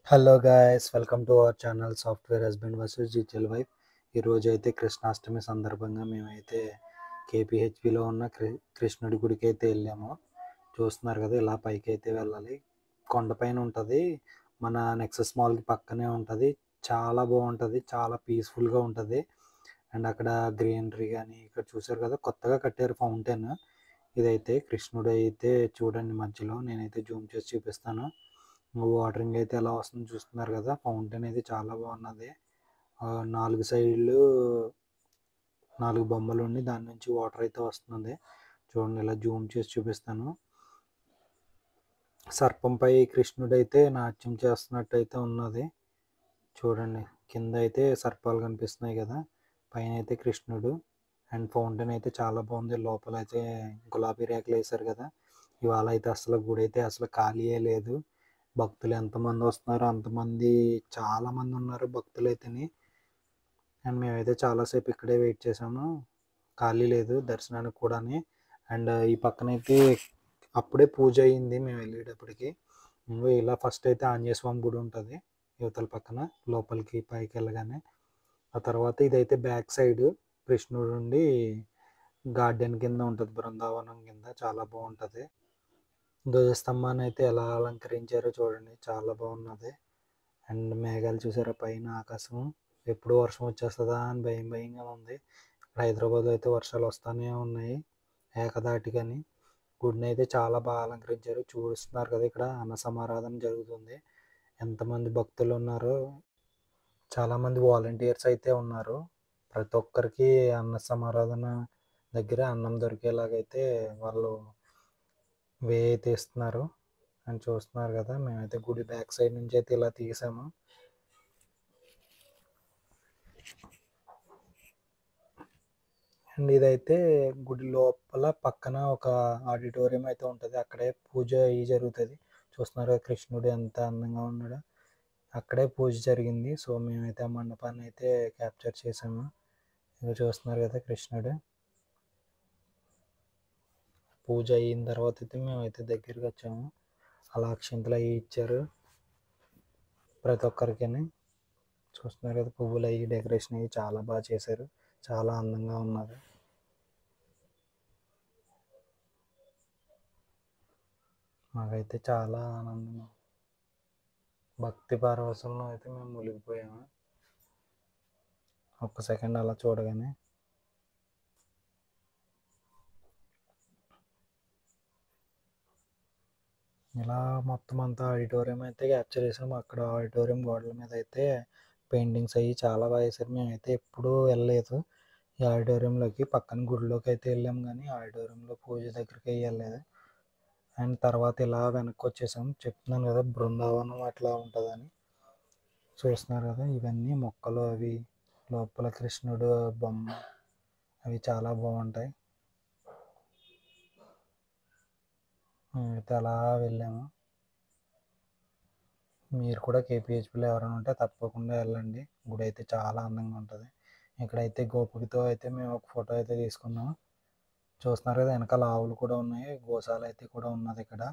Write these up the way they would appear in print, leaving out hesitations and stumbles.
Hello guys, welcome to our channel software husband versus digital wife. ఈరోజు అయితే కృష్ణాష్టమి సందర్భంగా మేమైతే కేపీహెచ్పిలో ఉన్న కృష్ణుడి గుడికి అయితే వెళ్ళాము. చూస్తున్నారు కదా, ఇలా పైకి అయితే వెళ్ళాలి. కొండపైన ఉంటుంది, మన నెక్సస్ మాల్కి పక్కనే ఉంటుంది. చాలా బాగుంటుంది, చాలా పీస్ఫుల్గా ఉంటుంది. అండ్ అక్కడ గ్రీనరీ కానీ, ఇక్కడ చూసారు కదా కొత్తగా కట్టారు ఫౌంటైన్. ఇదైతే కృష్ణుడు అయితే చూడండి మధ్యలో, నేనైతే జూమ్ చేసి చూపిస్తాను. వాటరింగ్ అయితే ఎలా వస్తుందో చూస్తున్నారు కదా. ఫౌంటైన్ అయితే చాలా బాగున్నది. 4 సైడ్లు 4 బొమ్మలు ఉండి దాని నుంచి వాటర్ అయితే వస్తుంది. చూడండి, ఇలా జూమ్ చేసి చూపిస్తాను. సర్పంపై కృష్ణుడు అయితే నాట్యం చేస్తున్నట్టు అయితే ఉన్నది. చూడండి, కింద అయితే సర్పాలు కనిపిస్తున్నాయి కదా, పైన అయితే కృష్ణుడు. అండ్ ఫౌంటైన్ అయితే చాలా బాగుంది. లోపల అయితే గులాబీ రేకులు వేశారు కదా. ఇవాళ అయితే అసలు గుడి అయితే అసలు ఖాళీయే లేదు. భక్తులు ఎంతమంది వస్తున్నారో అంతమంది, చాలామంది ఉన్నారు భక్తులు అయితేని. అండ్ మేమైతే చాలాసేపు ఇక్కడే వెయిట్ చేసాము, ఖాళీ లేదు దర్శనానికి కూడా. అండ్ ఈ పక్కన అయితే అప్పుడే పూజ అయ్యింది మేము వెళ్ళేటప్పటికి. ఇలా ఫస్ట్ అయితే ఆంజనేయ స్వామి గుడి ఉంటుంది యువతల పక్కన, లోపలికి పైకి వెళ్ళగానే. ఆ తర్వాత ఇదైతే బ్యాక్ సైడ్ కృష్ణుడు నుండి గార్డెన్ కింద ఉంటుంది, బృందావనం కింద. చాలా బాగుంటుంది. ధ్వజస్తంభాన్ని అయితే ఎలా అలంకరించారో చూడండి, చాలా బాగున్నది. అండ్ మేఘాలు చూసారా పైన, ఆకాశం. ఎప్పుడు వర్షం వచ్చేస్తుందా అని భయం భయంగా ఉంది. హైదరాబాద్లో అయితే వర్షాలు వస్తూనే ఉన్నాయి ఏకదాటిగాని. గుడిని అయితే చాలా బాగా అలంకరించారు. చూస్తున్నారు కదా, ఇక్కడ అన్న సమారాధన జరుగుతుంది. ఎంతమంది భక్తులు ఉన్నారో. చాలామంది వాలంటీర్స్ అయితే ఉన్నారు. ప్రతి ఒక్కరికి అన్న సమారాధన దగ్గర అన్నం దొరికేలాగైతే వాళ్ళు వే అయితే ఇస్తున్నారు. అని చూస్తున్నారు కదా, మేమైతే గుడి బ్యాక్ సైడ్ నుంచి అయితే ఇలా తీసాము. అండ్ ఇదైతే గుడి లోపల పక్కన ఒక ఆడిటోరియం అయితే ఉంటుంది, అక్కడే పూజ అయ్యి జరుగుతుంది. చూస్తున్నారు కదా కృష్ణుడు ఎంత అందంగా ఉన్నాడో. అక్కడే పూజ జరిగింది. సో మేమైతే ఆ మండపాన్ని అయితే క్యాప్చర్ చేసాము. ఇక చూస్తున్నారు కదా కృష్ణుడు. పూజ అయిన తర్వాత అయితే మేమైతే దగ్గరికి వచ్చాము. అలా అక్షింతలు అవి ఇచ్చారు ప్రతి ఒక్కరికి. చూస్తున్నారు కదా, పువ్వులు అవి డెకరేషన్ అయ్యి చాలా బాగా చేశారు. చాలా అందంగా ఉన్నది. మాకైతే చాలా ఆనందం, భక్తి పారవశంలో అయితే మేము మునిగిపోయాము ఒక్క సెకండ్ అలా చూడగానే. ఇలా మొత్తం అంతా ఆడిటోరియం అయితే క్యాప్చర్ చేసాము. అక్కడ ఆడిటోరియం గోడల మీద అయితే పెయింటింగ్స్ అయ్యి చాలా బాగా వేశారు. మేమైతే ఎప్పుడూ వెళ్ళలేదు ఈ ఆడిటోరియంలోకి. పక్కన గుడిలోకి అయితే వెళ్ళాము కానీ ఆడిటోరియంలో పూజ దగ్గరికి వెళ్ళలేదు. అండ్ తర్వాత ఇలా వెనక్కి వచ్చేసాం. చెప్తున్నాను కదా, బృందావనం అట్లా ఉంటుందని. చూస్తున్నారు కదా, ఇవన్నీ మొక్కలు, అవి లోపల కృష్ణుడు బొమ్మ, అవి చాలా బాగుంటాయి. మేమైతే అలా వెళ్ళాము. మీరు కూడా కేపీహెచ్పిలో ఎవరైనా ఉంటే తప్పకుండా వెళ్ళండి. గుడి అయితే చాలా అందంగా ఉంటుంది. ఇక్కడైతే గోపుడితో అయితే మేము ఒక ఫోటో అయితే తీసుకున్నాం. చూస్తున్నారు కదా, వెనకాల ఆవులు కూడా ఉన్నాయి, గోశాల అయితే కూడా ఉన్నది ఇక్కడ.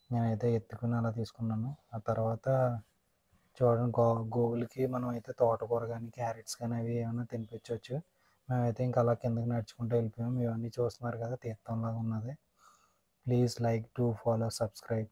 నేనైతే ఎత్తుకుని అలా తీసుకున్నాను. ఆ తర్వాత చూడండి, గోవులకి మనం అయితే తోటకూర కానీ క్యారెట్స్ కానీ అవి ఏమైనా తినిపించవచ్చు. మేమైతే ఇంకా అలా కిందకి నడుచుకుంటూ వెళ్ళిపోయాము. ఇవన్నీ చూస్తున్నారు కదా, తీర్థంలాగా ఉన్నది. Please like to follow, subscribe.